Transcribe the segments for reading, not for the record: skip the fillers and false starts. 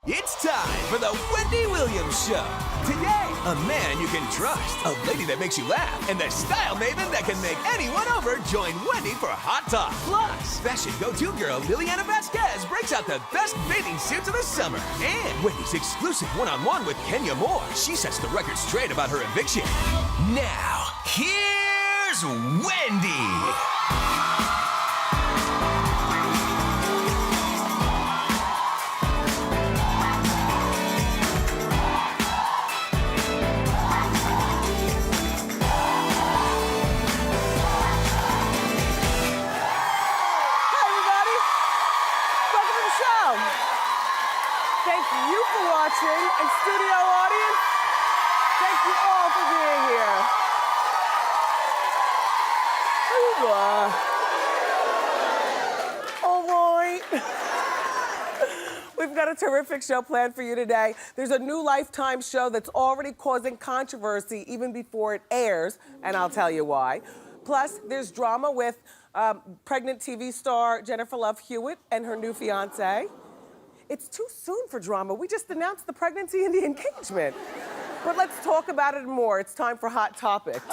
It's time for the Wendy Williams Show. Today, a man you can trust, a lady that makes you laugh, and the style maven that can make anyone over join Wendy for Hot Talk. Plus, fashion go-to girl Liliana Vasquez breaks out the best bathing suits of the summer. And Wendy's exclusive one-on-one with Kenya Moore. She sets the record straight about her eviction. Now, here's Wendy. And studio audience, thank you all for being here. All right. We've got a terrific show planned for you today. There's a new Lifetime show that's already causing controversy even before it airs, and I'll tell you why. Plus, there's drama with pregnant TV star Jennifer Love Hewitt and her new fiancé. It's too soon for drama. We just announced the pregnancy and the engagement. But let's talk about it more. It's time for Hot Topics.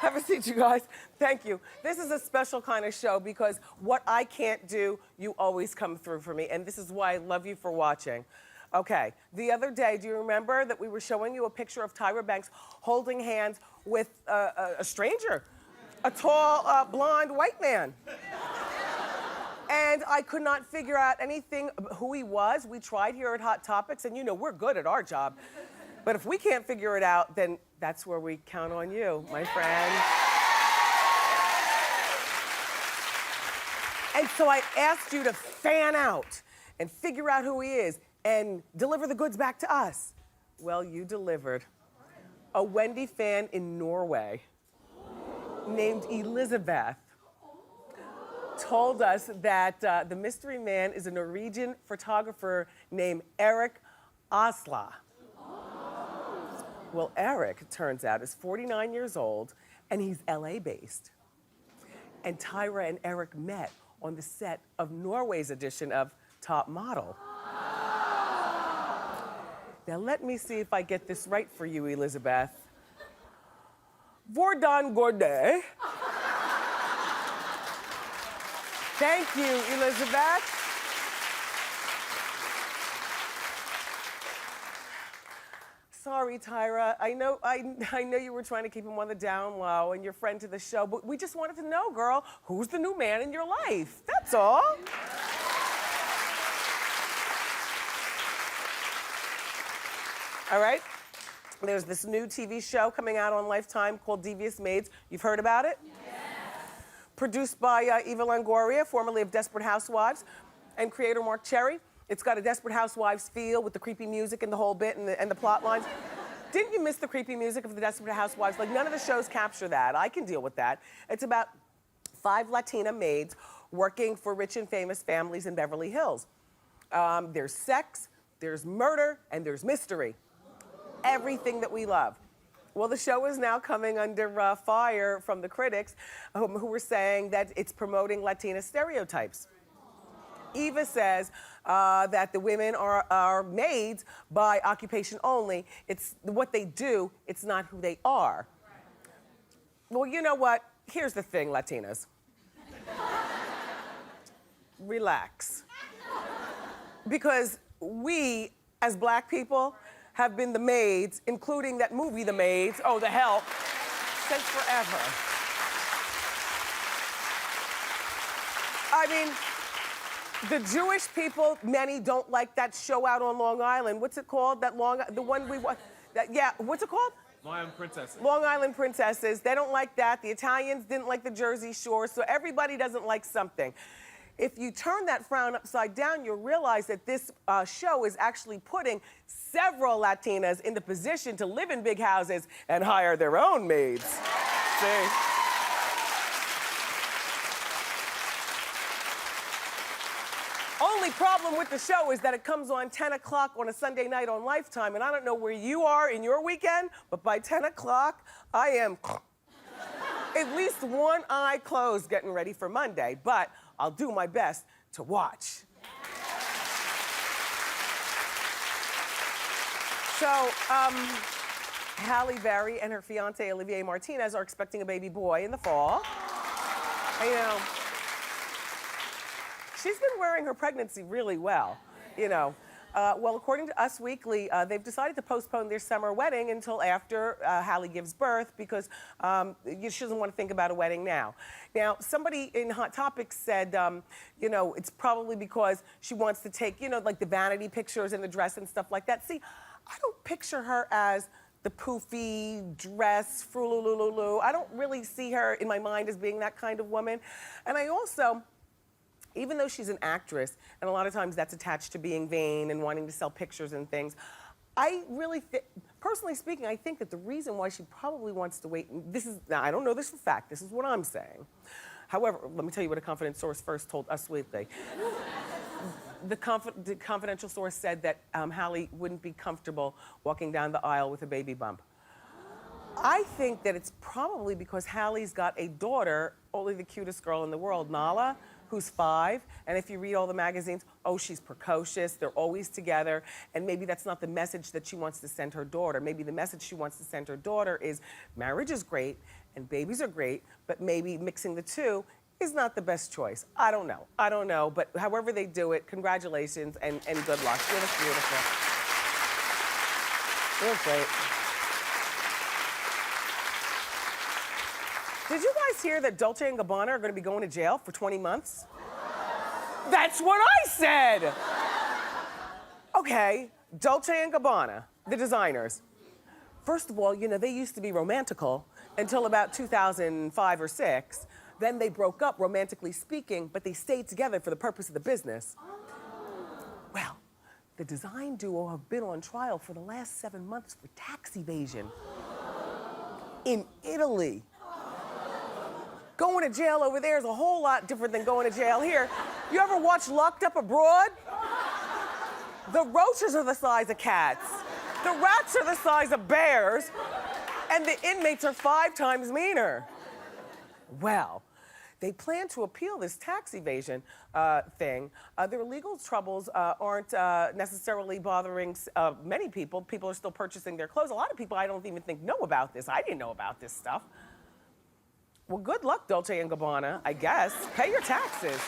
Have a seat, you guys. Thank you. This is a special kind of show because what I can't do, you always come through for me, and this is why I love you for watching. Okay, the other day, do you remember that we were showing you a picture of Tyra Banks holding hands with a stranger, a tall, blonde white man? And I could not figure out anything who he was. We tried here at Hot Topics, and you know, we're good at our job. But if we can't figure it out, then that's where we count on you, my friend. And so I asked you to fan out and figure out who he is and deliver the goods back to us. Well, you delivered. A Wendy fan in Norway named Elizabeth told us that the mystery man is a Norwegian photographer named Erik Asla. Well, Eric, it turns out, is 49 years old, and he's LA-based. And Tyra and Eric met on the set of Norway's edition of Top Model. Now, let me see if I get this right for you, Elizabeth. Hvordan går det? Thank you, Elizabeth. Sorry, Tyra. I know you were trying to keep him on the down low and you're friend to the show, but we just wanted to know, girl, who's the new man in your life? That's all. All right. There's this new TV show coming out on Lifetime called Devious Maids. You've heard about it? Yes. Produced by Eva Longoria, formerly of Desperate Housewives, and creator Mark Cherry. It's got a Desperate Housewives feel with the creepy music and the whole bit and the plot lines. Didn't you miss the creepy music of the Desperate Housewives? Like, none of the shows capture that. I can deal with that. It's about 5 Latina maids working for rich and famous families in Beverly Hills. There's sex, there's murder, and there's mystery. Everything that we love. Well, the show is now coming under fire from the critics who were saying that it's promoting Latina stereotypes. Eva says that the women are maids by occupation only. It's what they do, it's not who they are. Well, you know what? Here's the thing, Latinas. Relax. Because we, as black people, have been the maids, including that movie, The Maids, oh, The Help, since forever. I mean, the Jewish people, many don't like that show out on Long Island. What's it called? The one we watched. Yeah, what's it called? Long Island Princesses. Long Island Princesses. They don't like that. The Italians didn't like the Jersey Shore, so everybody doesn't like something. if you turn that frown upside down, you'll realize that this show is actually putting several Latinas in the position to live in big houses and hire their own maids. See? Only problem with the show is that it comes on 10 o'clock on a Sunday night on Lifetime, and I don't know where you are in your weekend, but by 10 o'clock, I am at least one eye closed getting ready for Monday, but I'll do my best to watch. So, Halle Berry and her fiance Olivier Martinez are expecting a baby boy in the fall. You know, she's been wearing her pregnancy really well, you know. Well, according to Us Weekly, they've decided to postpone their summer wedding until after Halle gives birth because she doesn't want to think about a wedding now. Now, somebody in Hot Topics said, you know, it's probably because she wants to take, you know, like the vanity pictures in the dress and stuff like that. See, I don't picture her as the poofy dress, frululululu. I don't really see her in my mind as being that kind of woman. And I also, even though she's an actress, and a lot of times that's attached to being vain and wanting to sell pictures and things, I really personally speaking, I think that the reason why she probably wants to wait, now I don't know this for fact, this is what I'm saying. However, let me tell you what a confidential source first told Us Weekly. The confidential source said that Halle wouldn't be comfortable walking down the aisle with a baby bump. I think that it's probably because Halle's got a daughter, only the cutest girl in the world, Nala, who's 5, and if you read all the magazines, oh, she's precocious, they're always together, and maybe that's not the message that she wants to send her daughter. Maybe the message she wants to send her daughter is marriage is great, and babies are great, but maybe mixing the two is not the best choice. I don't know, but however they do it, congratulations and good luck. You're just beautiful. You're great. Did you guys hear that Dolce & Gabbana are gonna be going to jail for 20 months? That's what I said! Okay, Dolce & Gabbana, the designers. First of all, you know, they used to be romantical until about 2005 or 6. Then they broke up, romantically speaking, but they stayed together for the purpose of the business. Well, the design duo have been on trial for the last 7 months for tax evasion in Italy. Going to jail over there is a whole lot different than going to jail here. You ever watch Locked Up Abroad? The roaches are the size of cats. The rats are the size of bears. And the inmates are 5 times meaner. Well, they plan to appeal this tax evasion thing. Their legal troubles aren't necessarily bothering many people. People are still purchasing their clothes. A lot of people I don't even think know about this. I didn't know about this stuff. Well, good luck, Dolce & Gabbana, I guess. Pay your taxes.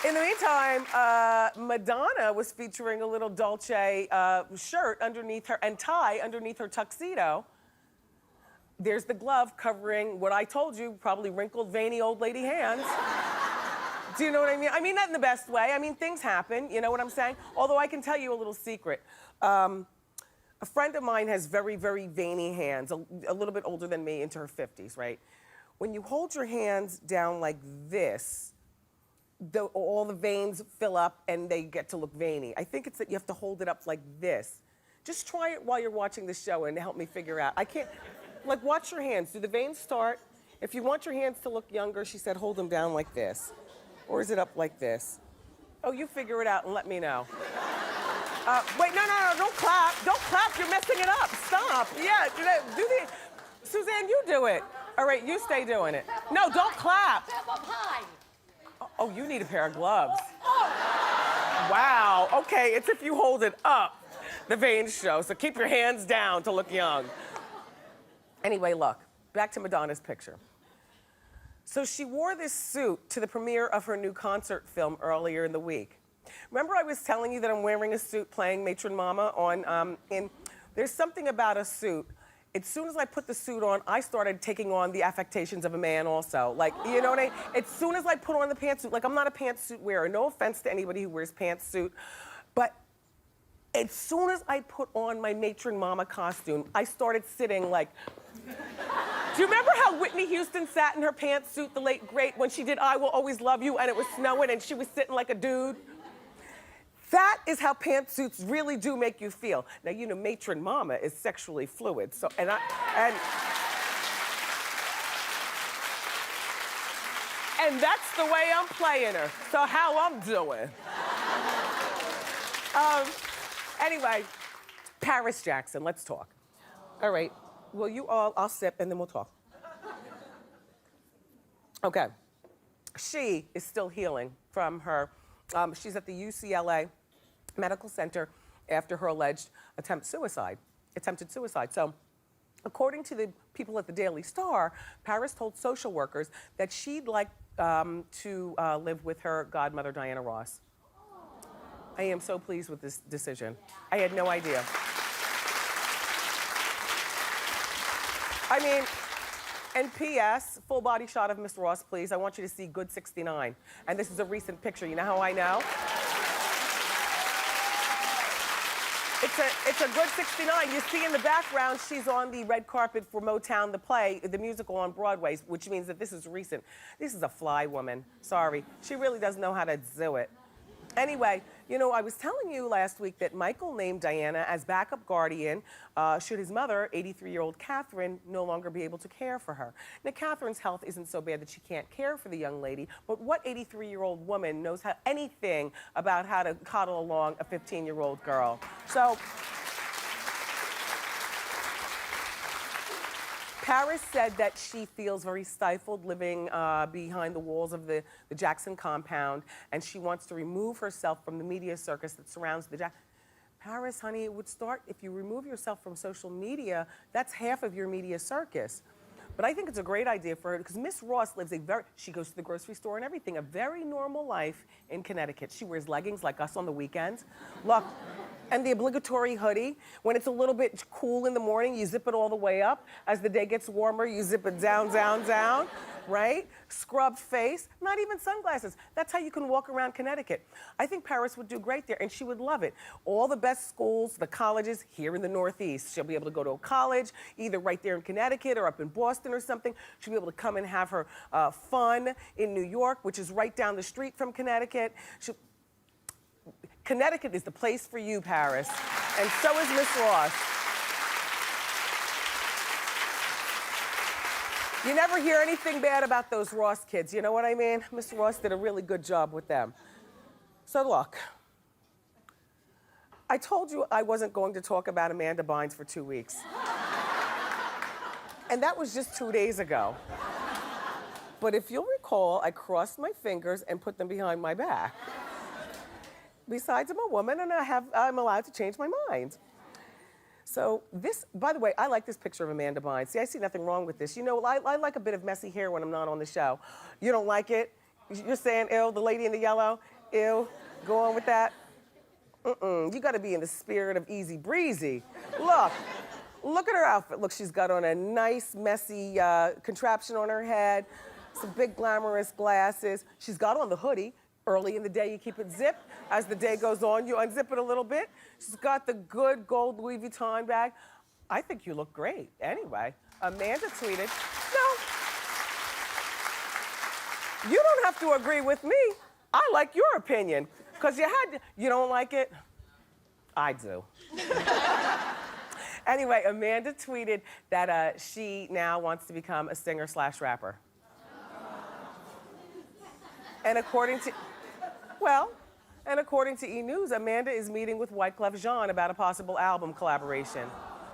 In the meantime, Madonna was featuring a little Dolce shirt underneath her, and tie underneath her tuxedo. There's the glove covering what I told you, probably wrinkled, veiny old lady hands. Do you know what I mean? I mean that in the best way. I mean, things happen, you know what I'm saying? Although I can tell you a little secret. A friend of mine has very, very veiny hands, a little bit older than me, into her 50s, right? When you hold your hands down like this, all the veins fill up and they get to look veiny. I think it's that you have to hold it up like this. Just try it while you're watching the show and help me figure out. I can't, like, watch your hands. Do the veins start? If you want your hands to look younger, she said, hold them down like this. Or is it up like this? Oh, you figure it out and let me know. Wait, no, don't clap. Don't clap, you're messing it up. Stop. Yeah, do the, Suzanne, you do it. All right, you stay doing it. No, don't clap. Oh, you need a pair of gloves. Wow, okay, it's if you hold it up, the veins show, so keep your hands down to look young. Anyway, look, back to Madonna's picture. So she wore this suit to the premiere of her new concert film earlier in the week. Remember I was telling you that I'm wearing a suit playing Matron Mama on, there's something about a suit. As soon as I put the suit on, I started taking on the affectations of a man also. Like, you know what I mean? As soon as I put on the pantsuit, like I'm not a pantsuit wearer, no offense to anybody who wears pantsuit, but as soon as I put on my Matron Mama costume, I started sitting like, Do you remember how Whitney Houston sat in her pantsuit, the late great, when she did I Will Always Love You and it was snowing and she was sitting like a dude? That is how pantsuits really do make you feel. Now, you know, matron mama is sexually fluid, so, and that's the way I'm playing her, so how I'm doing. Anyway, Paris Jackson, let's talk. All right, well, I'll sip and then we'll talk. Okay, she is still healing from her, she's at the UCLA Medical Center after her alleged attempted suicide. So, according to the people at the Daily Star, Paris told social workers that she'd like to live with her godmother, Diana Ross. I am so pleased with this decision. I had no idea. I mean, and P.S., full body shot of Miss Ross, please. I want you to see good 69. And this is a recent picture. You know how I know? It's a good 69. You see in the background, she's on the red carpet for Motown, the play, the musical on Broadway, which means that this is recent. This is a fly woman. Sorry. She really does know how to do it. Anyway, you know, I was telling you last week that Michael named Diana as backup guardian should his mother, 83-year-old Catherine, no longer be able to care for her. Now, Catherine's health isn't so bad that she can't care for the young lady, but what 83-year-old woman knows anything about how to coddle along a 15-year-old girl? So, Paris said that she feels very stifled living behind the walls of the Jackson compound, and she wants to remove herself from the media circus that surrounds the Jackson. Paris, honey, it would start, if you remove yourself from social media, that's half of your media circus. But I think it's a great idea for her, because Miss Ross lives she goes to the grocery store and everything, a very normal life in Connecticut. She wears leggings like us on the weekends. Look, and the obligatory hoodie. When it's a little bit cool in the morning, you zip it all the way up. As the day gets warmer, you zip it down, down, down, right? Scrubbed face, not even sunglasses. That's how you can walk around Connecticut. I think Paris would do great there, and she would love it. All the best schools, the colleges here in the Northeast. She'll be able to go to a college, either right there in Connecticut or up in Boston or something. She'll be able to come and have her fun in New York, which is right down the street from Connecticut. Connecticut is the place for you, Paris, and so is Miss Ross. You never hear anything bad about those Ross kids, you know what I mean? Miss Ross did a really good job with them. So look, I told you I wasn't going to talk about Amanda Bynes for 2 weeks. And that was just 2 days ago. But if you'll recall, I crossed my fingers and put them behind my back. Besides, I'm a woman and I'm allowed to change my mind. So this, by the way, I like this picture of Amanda Bynes. See, I see nothing wrong with this. You know, I like a bit of messy hair when I'm not on the show. You don't like it? You're saying, ew, the lady in the yellow? Ew, go on with that? You gotta be in the spirit of easy breezy. Look at her outfit. Look, she's got on a nice, messy contraption on her head, some big glamorous glasses. She's got on the hoodie. Early in the day, you keep it zipped. As the day goes on, you unzip it a little bit. She's got the good gold Louis Vuitton bag. I think you look great. Anyway, Amanda tweeted, no, you don't have to agree with me. I like your opinion. Because you don't like it? I do. Anyway, Amanda tweeted that she now wants to become a singer/rapper. And according to E! News, Amanda is meeting with Wyclef Jean about a possible album collaboration.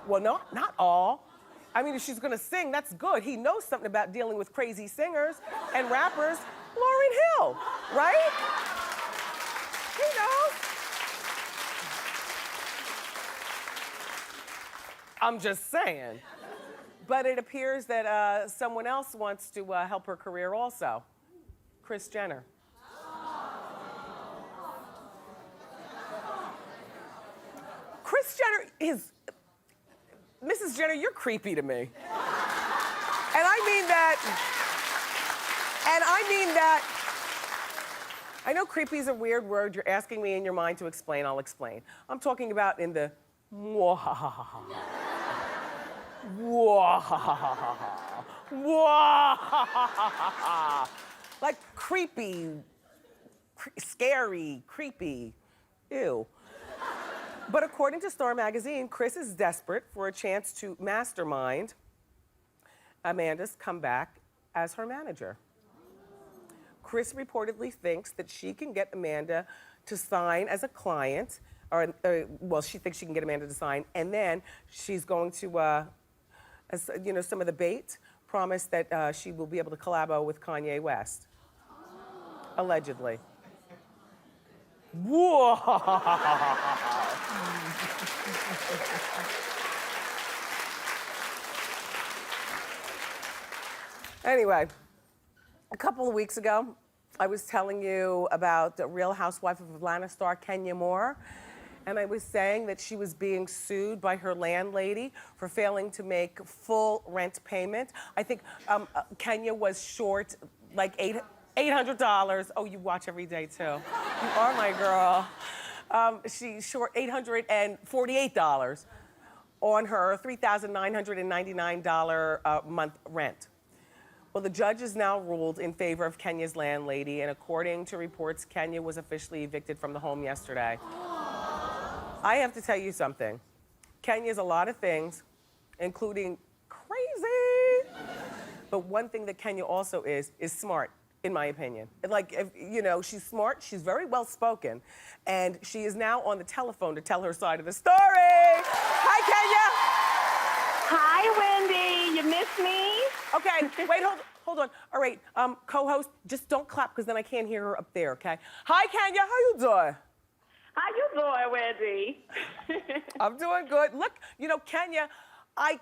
Well, not all. I mean, if she's gonna sing, that's good. He knows something about dealing with crazy singers and rappers. Lauryn Hill, right? He knows. I'm just saying. But it appears that someone else wants to help her career also. Kris Jenner. Kris Jenner is, Mrs. Jenner, you're creepy to me. And I mean that, I know creepy is a weird word. You're asking me in your mind to explain, I'll explain. I'm talking about in the Like creepy, scary, creepy. Ew. But according to Star Magazine, Chris is desperate for a chance to mastermind Amanda's comeback as her manager. Chris reportedly thinks that she can get Amanda to sign as a client, well, she thinks she can get Amanda to sign, and then she's going to, as you know, some of the bait, promise that she will be able to collabo with Kanye West. Allegedly. Whoa! Anyway, a couple of weeks ago, I was telling you about the Real Housewife of Atlanta star Kenya Moore, and I was saying that she was being sued by her landlady for failing to make full rent payment. I think Kenya was short like $800. Oh, you watch every day too. You are my girl. She's short $848 on her $3,999 month rent. Well, the judge has now ruled in favor of Kenya's landlady, and according to reports, Kenya was officially evicted from the home yesterday. I have to tell you something. Kenya's a lot of things, including crazy. But one thing that Kenya also is smart, in my opinion. Like, you know, she's smart, she's very well spoken, and she is now on the telephone to tell her side of the story. Hi, Kenya. Hi, Wendy. You missed me? Okay, wait, hold on. All right, co-host, just don't clap because then I can't hear her up there, okay? Hi, Kenya, how you doing? How you doing, Wendy? I'm doing good. Look, you know, Kenya, I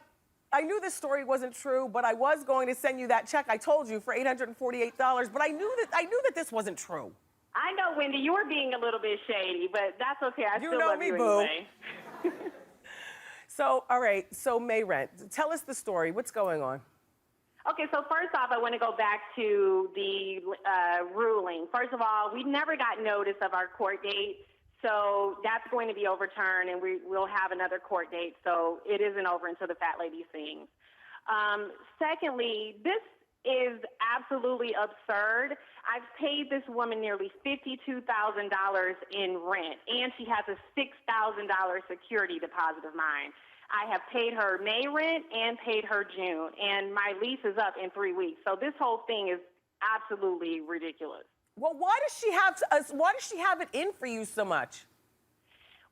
knew this story wasn't true, but I was going to send you that check I told you for $848, but I knew that this wasn't true. I know, Wendy, you were being a little bit shady, but that's okay. I still know love me, you boo. anyway. So, all right, so May rent. Tell us the story. What's going on? Okay, so first off, I want to go back to the ruling. First of all, we never got notice of our court date, so that's going to be overturned, and we'll have another court date, so it isn't over until the fat lady sings. Secondly, this is absolutely absurd. I've paid this woman nearly $52,000 in rent, and she has a $6,000 security deposit of mine. I have paid her May rent and paid her June, and my lease is up in 3 weeks. So this whole thing is absolutely ridiculous. Well, why does she have it in for you so much?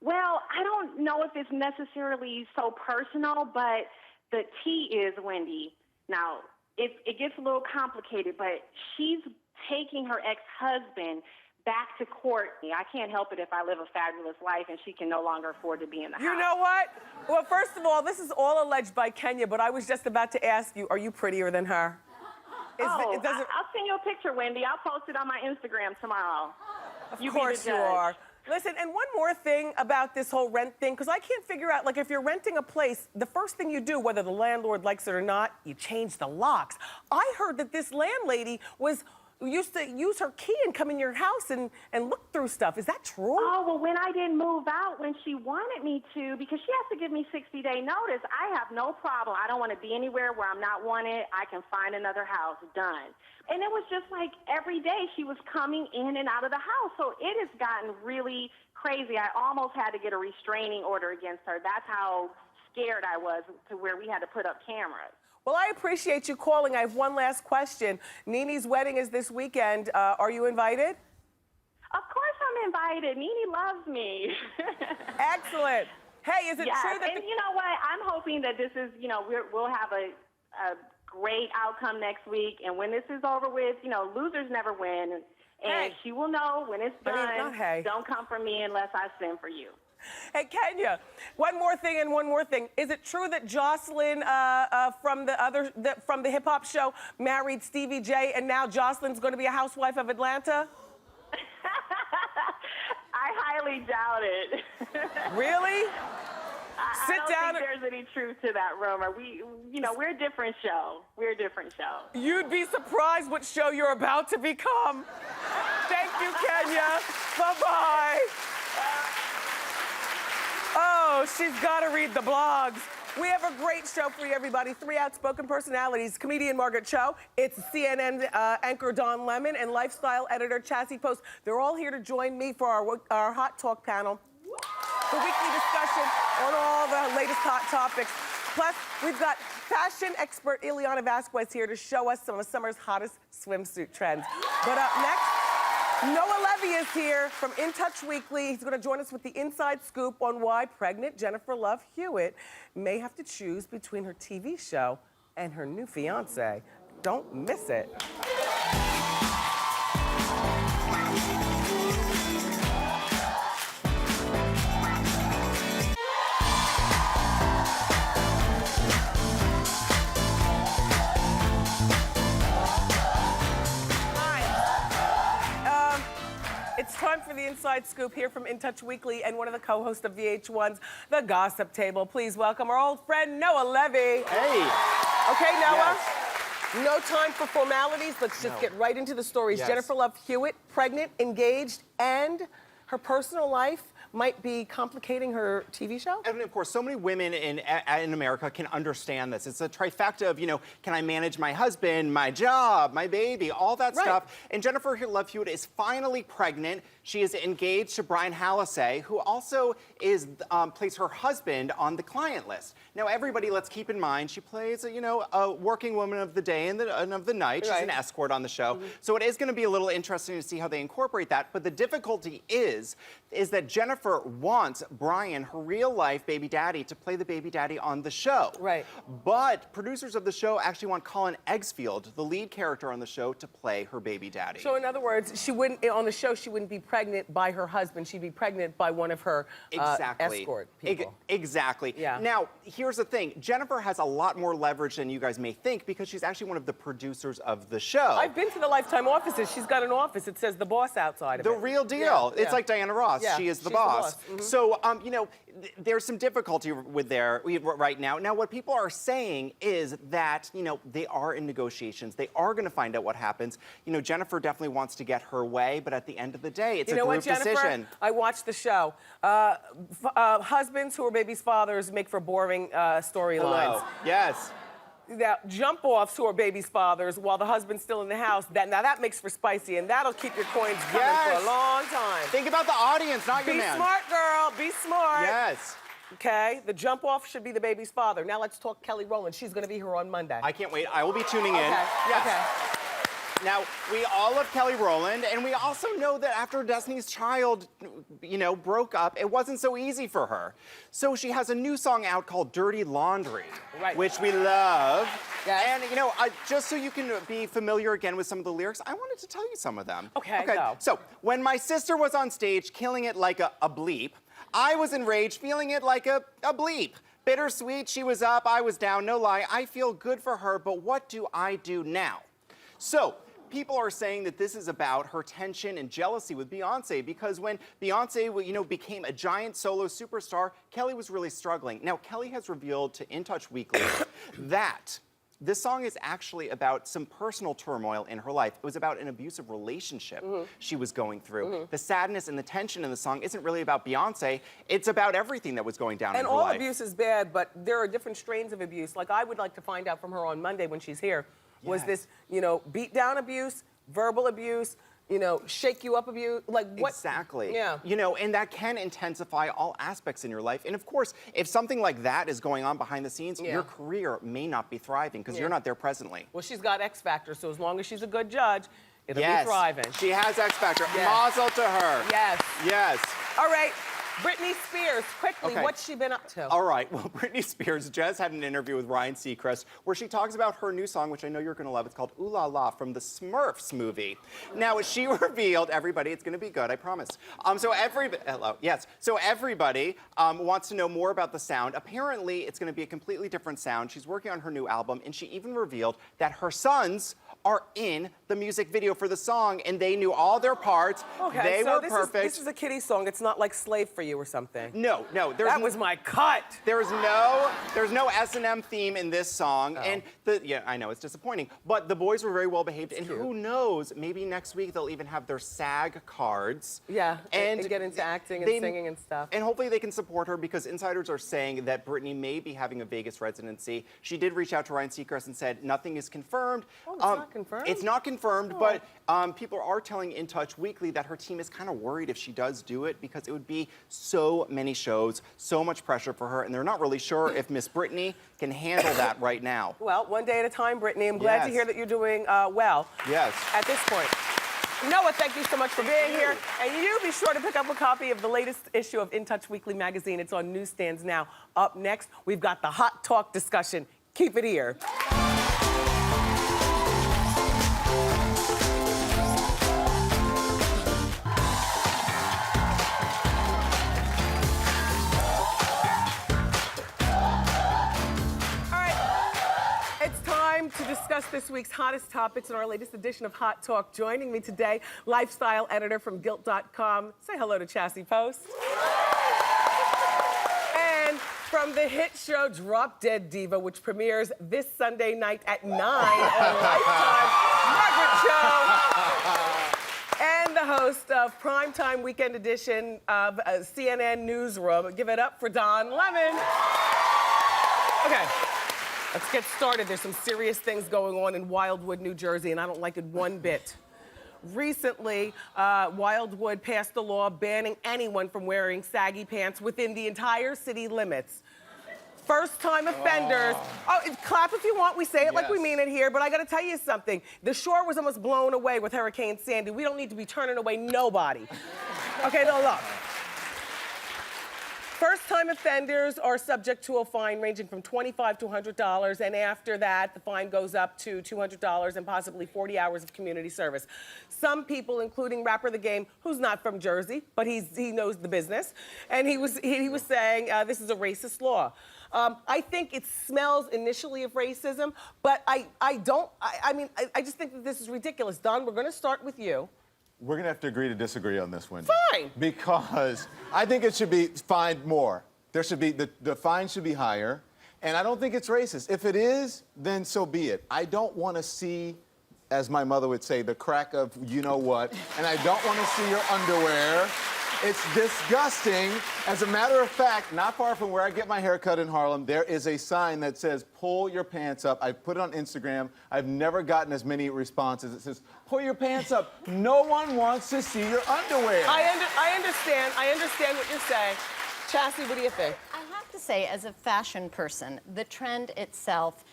Well, I don't know if it's necessarily so personal, but the tea is, Wendy. Now, it gets a little complicated, but she's taking her ex-husband back to court. I can't help it if I live a fabulous life and she can no longer afford to be in the house. You know what? Well, first of all, this is all alleged by Kenya, but I was just about to ask you, are you prettier than her? I'll send you a picture, Wendy. I'll post it on my Instagram tomorrow. Of course you are. Listen, and one more thing about this whole rent thing, because I can't figure out, like, if you're renting a place, the first thing you do, whether the landlord likes it or not, you change the locks. I heard that this landlady used to use her key and come in your house and look through stuff. Is that true? Oh, well, when I didn't move out when she wanted me to, because she has to give me 60-day notice, I have no problem. I don't want to be anywhere where I'm not wanted. I can find another house. Done. And it was just like every day she was coming in and out of the house. So it has gotten really crazy. I almost had to get a restraining order against her. That's how scared I was, to where we had to put up cameras. Well, I appreciate you calling. I have one last question. NeNe's wedding is this weekend. Are you invited? Of course I'm invited. NeNe loves me. Excellent. Hey, is it true that... And you know what? I'm hoping that this is, you know, we'll have a great outcome next week. And when this is over with, you know, losers never win. And she will know when it's done. Don't come for me unless I send for you. Hey, Kenya, one more thing. Is it true that Joseline from the hip hop show married Stevie J, and now Joseline's going to be a housewife of Atlanta? I highly doubt it. Really? I don't think there's any truth to that rumor. We're a different show. You'd be surprised what show you're about to become. Thank you, Kenya. Bye-bye. Oh, she's got to read the blogs. We have a great show for you, everybody. 3 outspoken personalities, comedian Margaret Cho, it's CNN anchor Don Lemon, and lifestyle editor Chassie Post. They're all here to join me for our Hot Talk panel, the weekly discussion on all the latest hot topics. Plus, we've got fashion expert Ileana Vasquez here to show us some of summer's hottest swimsuit trends. But up next, Noah Levy is here from In Touch Weekly. He's going to join us with the inside scoop on why pregnant Jennifer Love Hewitt may have to choose between her TV show and her new fiancé. Don't miss it. It's time for the Inside Scoop here from In Touch Weekly and one of the co-hosts of VH1's The Gossip Table. Please welcome our old friend, Noah Levy. Hey. Okay, Noah? Yes. No time for formalities. Let's just get right into the stories. Yes. Jennifer Love Hewitt, pregnant, engaged, and her personal life might be complicating her TV show? And of course, so many women in America can understand this. It's a trifecta of, can I manage my husband, my job, my baby, all that stuff. And Jennifer Love Hewitt is finally pregnant. She is engaged to Brian Hallisey, who also is plays her husband on the client list. Now, everybody, let's keep in mind, she plays, a working woman of the day and of the night. She's an escort on the show. So it is going to be a little interesting to see how they incorporate that. But the difficulty is that Jennifer wants Brian, her real-life baby daddy, to play the baby daddy on the show. Right. But producers of the show actually want Colin Eggsfield, the lead character on the show, to play her baby daddy. So in other words, she wouldn't be pregnant by her husband. She'd be pregnant by one of her escort people. Exactly. Yeah. Now, here's the thing. Jennifer has a lot more leverage than you guys may think because she's actually one of the producers of the show. I've been to the Lifetime offices. She's got an office. It says the boss outside of it. The real deal. Yeah. It's like Diana Ross. Yeah. She is the She's boss. Mm-hmm. So, there's some difficulty right now. Now, what people are saying is that, they are in negotiations. They are going to find out what happens. Jennifer definitely wants to get her way, but at the end of the day, it's a group decision. I watched the show. Husbands who are babies' fathers make for boring storylines. Yes. Now, jump-offs who are babies' fathers while the husband's still in the house, now that makes for spicy, and that'll keep your coins coming for a long time. Think about the audience, not your man. Be smart, girl. Be smart. Yes. Okay, the jump-off should be the baby's father. Now let's talk Kelly Rowland. She's going to be here on Monday. I can't wait. I will be tuning in. Okay. Yes. Okay. Now, we all love Kelly Rowland, and we also know that after Destiny's Child, broke up, it wasn't so easy for her. So she has a new song out called Dirty Laundry, which we love. Yes. And, just so you can be familiar again with some of the lyrics, I wanted to tell you some of them. Okay, go. So, when my sister was on stage killing it like a bleep, I was enraged, feeling it like a bleep. Bittersweet, she was up, I was down, no lie, I feel good for her, but what do I do now? So, people are saying that this is about her tension and jealousy with Beyonce because when Beyonce, became a giant solo superstar, Kelly was really struggling. Now, Kelly has revealed to In Touch Weekly that this song is actually about some personal turmoil in her life. It was about an abusive relationship she was going through. The sadness and the tension in the song isn't really about Beyonce. It's about everything that was going down in her life. And all abuse is bad, but there are different strains of abuse. Like I would like to find out from her on Monday when she's here. Was this, beat down abuse, verbal abuse, shake you up abuse? Like what? Exactly. Yeah. And that can intensify all aspects in your life. And of course, if something like that is going on behind the scenes, your career may not be thriving because you're not there presently. Well, she's got X Factor, so as long as she's a good judge, it'll be thriving. She has X Factor. Yes. Mazel to her. Yes. Yes. All right. Britney Spears, quickly, what's she been up to? All right, well, Britney Spears just had an interview with Ryan Seacrest where she talks about her new song, which I know you're going to love. It's called Ooh La La from the Smurfs movie. Now, she revealed, everybody, it's going to be good, I promise. So everybody wants to know more about the sound. Apparently, it's going to be a completely different sound. She's working on her new album, and she even revealed that her sons are in the music video for the song, and they knew all their parts. Okay, they so were this perfect. This is a kiddie song. It's not like Slave for You or something. No. That was my cut. There's no S&M theme in this song, and yeah, I know it's disappointing, but the boys were very well behaved, and who knows, maybe next week they'll even have their SAG cards. Yeah, and get into acting and singing and stuff. And hopefully they can support her, because insiders are saying that Britney may be having a Vegas residency. She did reach out to Ryan Seacrest and said nothing is confirmed. Oh, it's not confirmed? It's not confirmed, but people are telling In Touch Weekly that her team is kind of worried if she does do it, because it would be so many shows, so much pressure for her, and they're not really sure if Miss Britney can handle that right now. Well, one day at a time, Britney. I'm glad to hear that you're doing well. Yes. At this point. Noah, thank you so much for being here. And you be sure to pick up a copy of the latest issue of In Touch Weekly magazine. It's on newsstands now. Up next, we've got the Hot Talk discussion. Keep it here. To discuss this week's hottest topics in our latest edition of Hot Talk. Joining me today, lifestyle editor from Gilt.com. Say hello to Chassie Post. And from the hit show Drop Dead Diva, which premieres this Sunday night at 9 on Lifetime, Margaret Cho. And the host of Primetime Weekend Edition of CNN Newsroom. Give it up for Don Lemon. Okay. Let's get started. There's some serious things going on in Wildwood, New Jersey, and I don't like it one bit. Recently, Wildwood passed a law banning anyone from wearing saggy pants within the entire city limits. First-time offenders. Oh, clap if you want. We say it like we mean it here, but I got to tell you something. The shore was almost blown away with Hurricane Sandy. We don't need to be turning away nobody. Okay, no, look. First-time offenders are subject to a fine ranging from $25 to $100, and after that, the fine goes up to $200 and possibly 40 hours of community service. Some people, including Rapper The Game, who's not from Jersey, but he knows the business, and he was saying this is a racist law. I think it smells initially of racism, but I just think that this is ridiculous. Don, we're going to start with you. We're going to have to agree to disagree on this one. Fine. Because I think it should be fined more. There should be, the fine should be higher. And I don't think it's racist. If it is, then so be it. I don't want to see, as my mother would say, the crack of you know what. And I don't want to see your underwear. It's disgusting. As a matter of fact, not far from where I get my hair cut in Harlem, there is a sign that says, pull your pants up. I put it on Instagram. I've never gotten as many responses. It says, pull your pants up. No one wants to see your underwear. I understand what you're saying. Chassie, what do you think? I have to say, as a fashion person, the trend itself,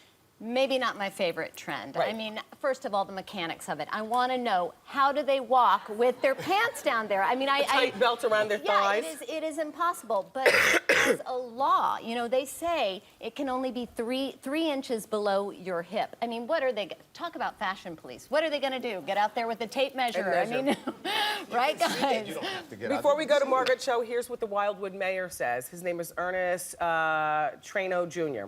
maybe not my favorite trend. Right. I mean, first of all, the mechanics of it. I want to know, how do they walk with their pants down there? I mean, a tight belt around their thighs. Yeah, it is impossible. But it's a law. You know, they say it can only be three inches below your hip. I mean, what are they? Talk about fashion police. What are they going to do? Get out there with a tape measure? I mean, right, guys? You don't have to get Before we go to Margaret Cho, here's what the Wildwood mayor says. His name is Ernest Trano Jr.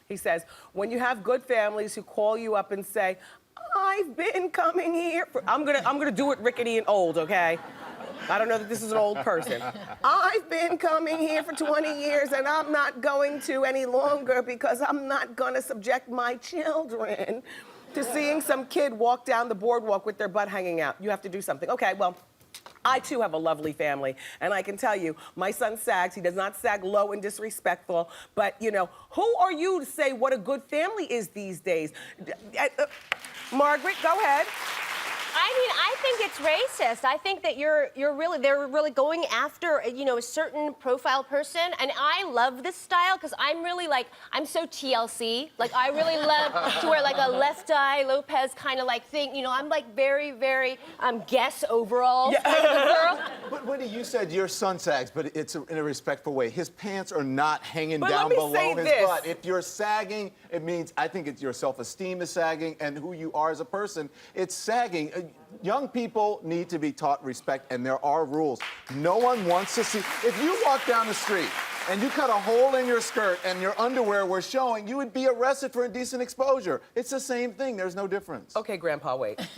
He says, when you have good families who call you up and say, I've been coming here for, I'm gonna do it rickety and old, okay? I don't know that this is an old person. I've been coming here for 20 years and I'm not going to any longer because I'm not gonna subject my children to seeing some kid walk down the boardwalk with their butt hanging out. You have to do something. Okay, well, I, too, have a lovely family, and I can tell you, my son sags. He does not sag low and disrespectful, but, you know, who are you to say what a good family is these days? Margaret, go ahead. I mean, I think it's racist. I think that they're really going after, you know, a certain profile person, and I love this style because I'm really like, I'm so TLC. Like, I really love to wear like a Left Eye Lopez kind of like thing. You know, I'm like very, very Guess overalls kind of a girl. But Wendy, you said your son sags, but it's in a respectful way. His pants are not hanging But down let me below say his this. butt. If you're sagging, it means, I think it's your self-esteem is sagging and who you are as a person. It's sagging. Young people need to be taught respect, and there are rules. No one wants to see. If you walk down the street and you cut a hole in your skirt and your underwear were showing, you would be arrested for indecent exposure. It's the same thing. There's no difference. Okay, Grandpa, wait. Look,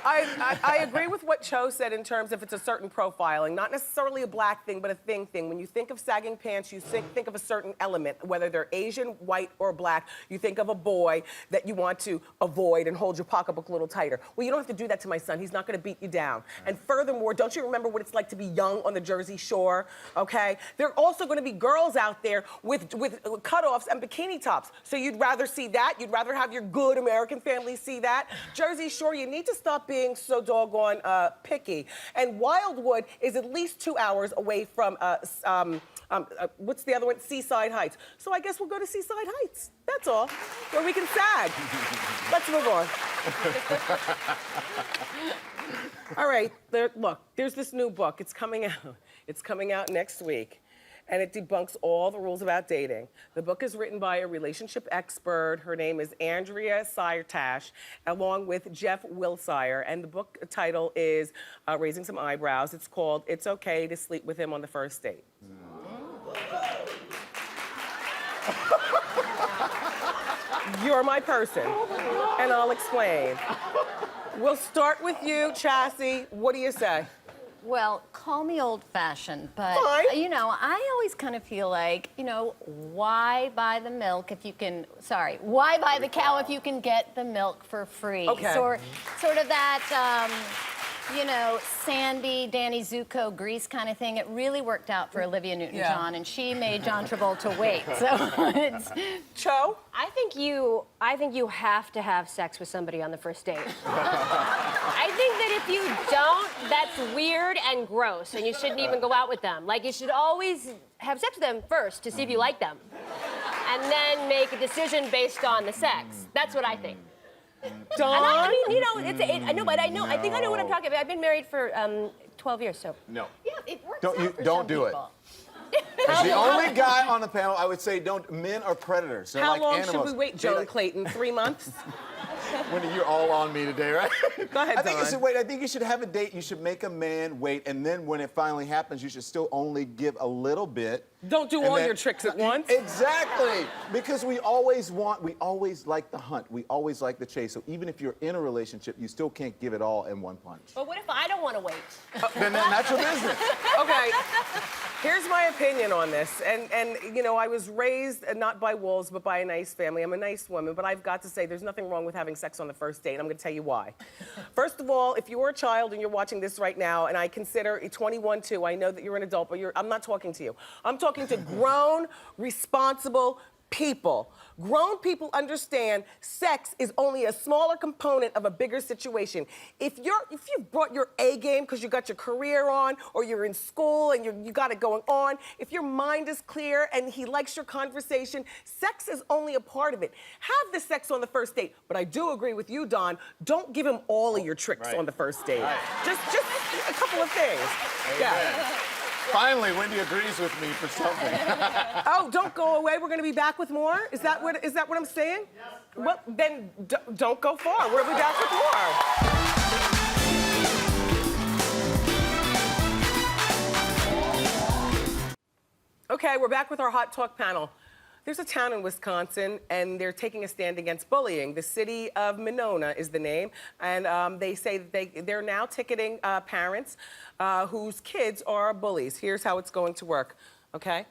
I agree with what Cho said in terms of it's a certain profiling, not necessarily a black thing, but a thing. When you think of sagging pants, you think of a certain element, whether they're Asian, white, or black. You think of a boy that you want to avoid and hold your pocketbook a little tighter. Well, you don't have to do that to my son. He's not going to beat you down. And furthermore, don't you remember what it's like to be young on the Jersey Shore? Okay, there are also going to be girls out there with cutoffs and bikini tops. So you'd rather see that? You'd rather have your good American family see that? Jersey Shore, you need to stop being so doggone picky. And Wildwood is at least 2 hours away from what's the other one? Seaside Heights. So I guess we'll go to Seaside Heights. That's all. Where we can sag. Let's move on. All right, look, there's this new book. It's coming out. It's coming out next week. And it debunks all the rules about dating. The book is written by a relationship expert. Her name is Andrea Sirtash, along with Jeff Wilsire. And the book title is Raising Some Eyebrows. It's called It's Okay to Sleep with Him on the First Date. You're my person, and I'll explain. We'll start with you, Chassie. What do you say? Well, call me old-fashioned, but, Fine. you know, I always kind of feel like, you know, why buy the milk if you can, why buy the cow if you can get the milk for free? Okay. Sort of that, you know, Sandy, Danny Zuko, Grease kind of thing. It really worked out for Olivia Newton-John, and she made John Travolta wait. So it's... Cho? I think you have to have sex with somebody on the first date. I think that if you don't, that's weird and gross, and you shouldn't even go out with them. Like, you should always have sex with them first to see if you like them, and then make a decision based on the sex. That's what I think. Dawn? And I mean, you know, I know, but I think I know what I'm talking about. I've been married for 12 years, so. No. Yeah, it works Don't out for don't some do people. As the only guy on the panel, I would say men are predators. They're How like long animals. should we wait, They're Joan like- Clayton? 3 months? Wendy, you're all on me today, right? Go ahead, I think you Dawn. should wait. I think you should have a date. You should make a man wait, and then when it finally happens, you should still only give a little bit. Don't do and all then- your tricks at once. Exactly. Because we always like the hunt. We always like the chase. So even if you're in a relationship, you still can't give it all in one punch. But what if I don't want to wait? Then that's your business. Okay, here's my opinion on this. And you know, I was raised not by wolves, but by a nice family. I'm a nice woman, but I've got to say there's nothing wrong with having sex on the first date, and I'm gonna tell you why. First of all, if you're a child and you're watching this right now, and I consider 21 too, I know that you're an adult, but I'm not talking to you. I'm talking to grown, responsible people. Grown people understand sex is only a smaller component of a bigger situation. If you've brought your A game because you got your career on, or you're in school and you got it going on, if your mind is clear and he likes your conversation, sex is only a part of it. Have the sex on the first date. But I do agree with you, Don. Don't give him all of your tricks on the first date. Just a couple of things. Yeah. Finally, Wendy agrees with me for something. Oh, don't go away. We're going to be back with more? Is that what I'm saying? Yes. Well, then don't go far. We'll be back with more. Okay, we're back with our Hot Talk panel. There's a town in Wisconsin, and they're taking a stand against bullying. The city of Monona is the name, and they say that they're now ticketing parents whose kids are bullies. Here's how it's going to work, okay?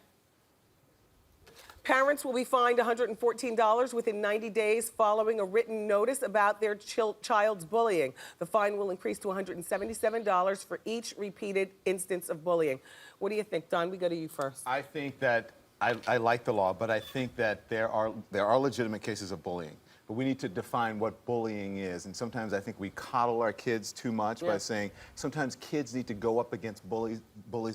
Parents will be fined $114 within 90 days following a written notice about their child's bullying. The fine will increase to $177 for each repeated instance of bullying. What do you think, Don? We go to you first. I think that I like the law, but I think that there are legitimate cases of bullying. But we need to define what bullying is. And sometimes I think we coddle our kids too much by saying sometimes kids need to go up against bullies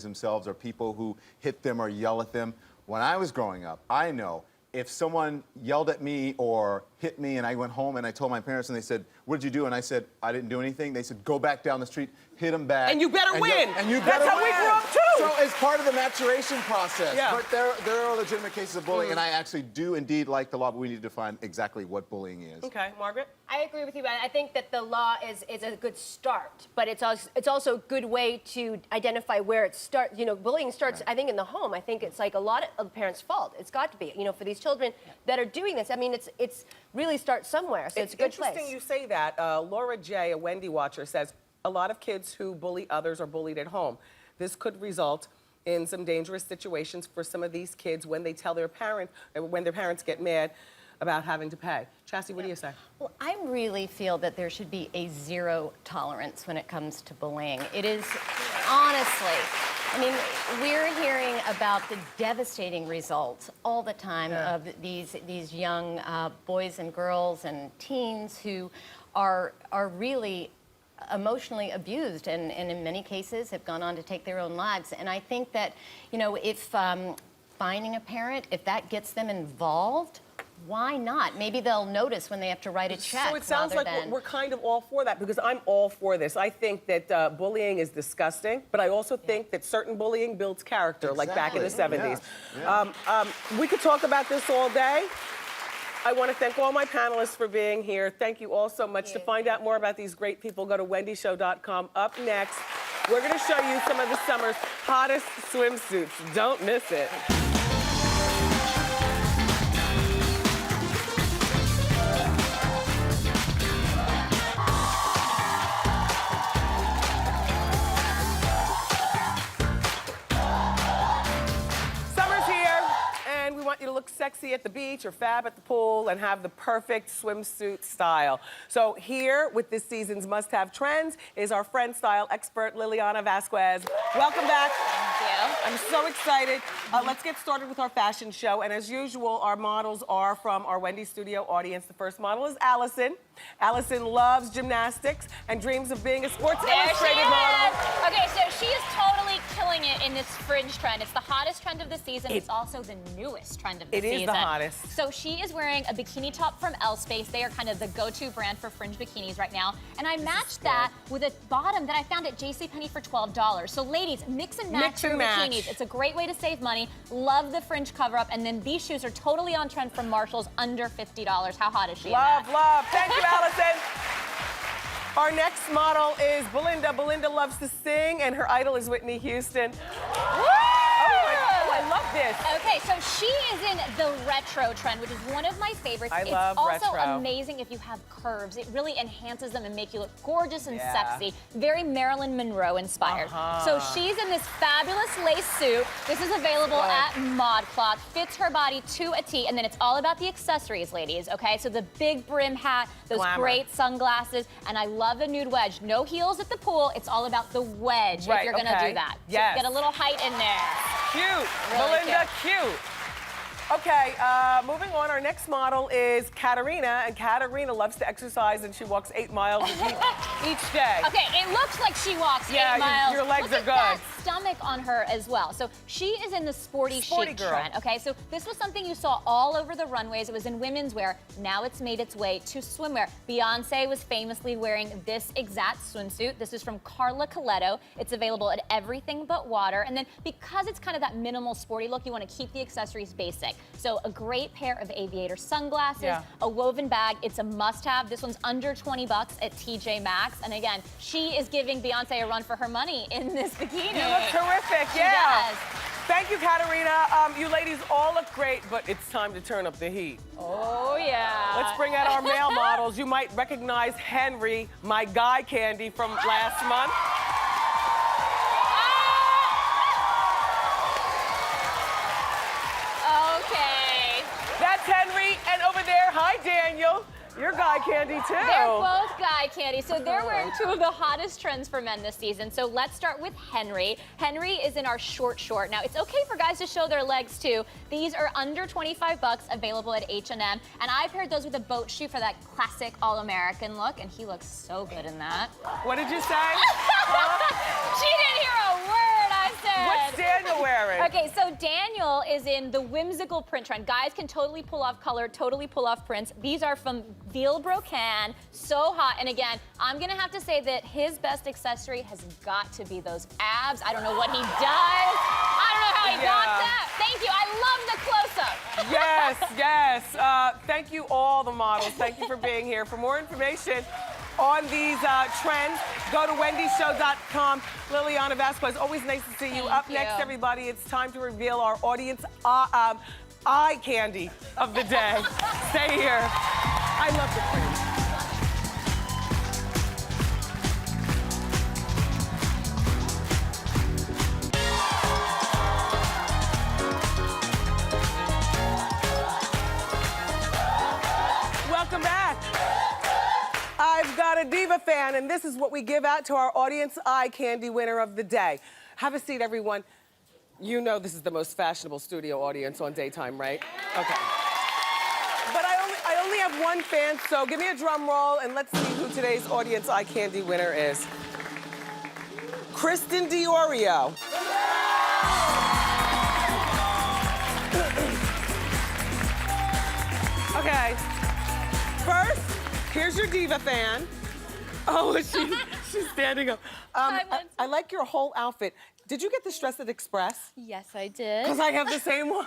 themselves, or people who hit them or yell at them. When I was growing up, I know if someone yelled at me or hit me, and I went home and I told my parents, and they said, "What'd you do?" And I said, "I didn't do anything." They said, "Go back down the street, hit him back. And you better win. And you That's better how win." we grew up, too. So it's part of the maturation process. Yeah. But there are legitimate cases of bullying, and I actually do indeed like the law, but we need to define exactly what bullying is. Okay, Margaret? I agree with you, but I think that the law is a good start, but it's also a good way to identify where it starts. You know, bullying starts, I think, in the home. I think it's like a lot of the parents' fault. It's got to be, you know, for these children that are doing this. I mean, it's really starts somewhere, so it's a good place. Interesting you say that. Laura J., a Wendy watcher, says a lot of kids who bully others are bullied at home. This could result in some dangerous situations for some of these kids when they tell their parent, when their parents get mad about having to pay. Chassie, what do you say? Well, I really feel that there should be a zero tolerance when it comes to bullying. It is, honestly, I mean, we're hearing about the devastating results all the time of these young boys and girls and teens who are really emotionally abused and in many cases have gone on to take their own lives. And I think that, you know, if finding a parent, if that gets them involved, why not? Maybe they'll notice when they have to write a check. So it sounds like we're kind of all for that, because I'm all for this. I think that bullying is disgusting, but I also think that certain bullying builds character, like back in the 70s. Yeah. We could talk about this all day. I want to thank all my panelists for being here. Thank you all so much. To find out more about these great people, go to wendyshow.com. Up next, we're going to show you some of the summer's hottest swimsuits. Don't miss it. Want you to look sexy at the beach or fab at the pool and have the perfect swimsuit style. So here with this season's must-have trends is our friend style expert, Liliana Vasquez. Welcome back. Thank you. I'm so excited. Let's get started with our fashion show. And as usual, our models are from our Wendy Studio audience. The first model is Allison. Allison loves gymnastics and dreams of being a Sports Illustrated model. Okay, so she is totally killing it in this fringe trend. It's the hottest trend of the season. It's also the newest trend of the season. It is the hottest. So she is wearing a bikini top from Space. They are kind of the go-to brand for fringe bikinis right now. And I matched that with a bottom that I found at JCPenney for $12. So ladies, mix and match your bikinis. It's a great way to save money. Love the fringe cover-up. And then these shoes are totally on trend from Marshall's, under $50. How hot is she? Love, love. Thank you, Allison. Our next model is Belinda. Belinda loves to sing, and her idol is Whitney Houston. Oh, I love this. Okay, so she is in the retro trend, which is one of my favorites. I love retro. It's also amazing if you have curves. It really enhances them and make you look gorgeous and sexy. Very Marilyn Monroe inspired. So she's in this fabulous lace suit. This is available at ModCloth. Fits her body to a T, and then it's all about the accessories, ladies, okay? So the big brim hat, those great sunglasses, and I love the nude wedge. No heels at the pool. It's all about the wedge if you're gonna do that. So get a little height in there. Cute. Really Belinda, cute. Okay, moving on, our next model is Katarina, and Katarina loves to exercise, and she walks 8 miles each day. Okay, it looks like she walks 8 miles. Your legs Look are good. That stomach on her as well. So she is in the sporty chic trend, okay? So this was something you saw all over the runways. It was in women's wear. Now it's made its way to swimwear. Beyonce was famously wearing this exact swimsuit. This is from Carla Coletto. It's available at Everything But Water. And then because it's kind of that minimal sporty look, you want to keep the accessories basic. So a great pair of aviator sunglasses, a woven bag. It's a must-have. This one's under $20 at TJ Maxx. And again, she is giving Beyonce a run for her money in this bikini. You look terrific, She does. Thank you, Katarina. You ladies all look great, but it's time to turn up the heat. Oh, yeah. Let's bring out our male models. You might recognize Henry, my guy candy from last month. That's Henry, and over there, hi, Daniel. You're guy candy, too. They're both guy candy. So they're wearing two of the hottest trends for men this season. So let's start with Henry. Henry is in our short. Now, it's okay for guys to show their legs, too. These are under $25, available at H&M. And I paired those with a boat shoe for that classic all-American look, and he looks so good in that. What did you say? She didn't hear a word I said. What's Daniel wearing? Okay, so Daniel is in the whimsical print trend. Guys can totally pull off color, totally pull off prints. These are from Veal Brocan, so hot. And again, I'm gonna have to say that his best accessory has got to be those abs. I don't know what he does. I don't know how he got that. Thank you, I love the close-up. Yes, yes. Thank you all the models. Thank you for being here. For more information on these trends, go to wendyshow.com. Liliana Vasquez, always nice to see you. Up next, everybody, it's time to reveal our audience eye candy of the day. Stay here. I love the print. Welcome back. I've got a diva fan, and this is what we give out to our audience eye candy winner of the day. Have a seat, everyone. You know this is the most fashionable studio audience on daytime, right? Okay. But I only have one fan, so give me a drum roll, and let's see who today's audience eye candy winner is. Kristen Diorio. Okay. First, here's your diva fan. Oh, she's standing up. I like your whole outfit. Did you get this dress at Express? Yes, I did. Because I have the same one.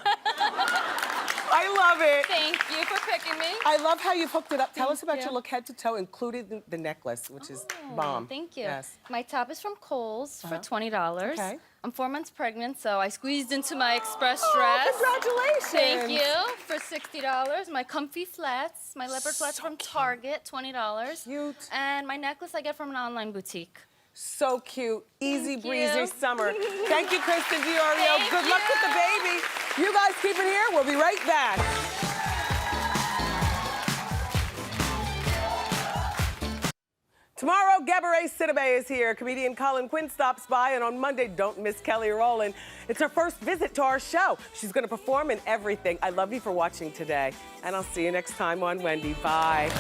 I love it. Thank you for picking me. I love how you've hooked it up. Tell us about your look head to toe, including the necklace, which is bomb. Thank you. Yes. My top is from Kohl's for $20. Okay. I'm 4 months pregnant, so I squeezed into my Express dress. Congratulations. Thank you. For $60. My comfy flats, my leopard flats from Target, $20. Cute. And my necklace I get from an online boutique. So cute. Easy Thank breezy you. summer. Thank you, Kristen Diorio. Thank Good luck with the baby. You guys keep it here. We'll be right back. Tomorrow, Gabourey Sidibe is here. Comedian Colin Quinn stops by, and on Monday, don't miss Kelly Rowland. It's her first visit to our show. She's going to perform in everything. I love you for watching today, and I'll see you next time on Wendy. Bye.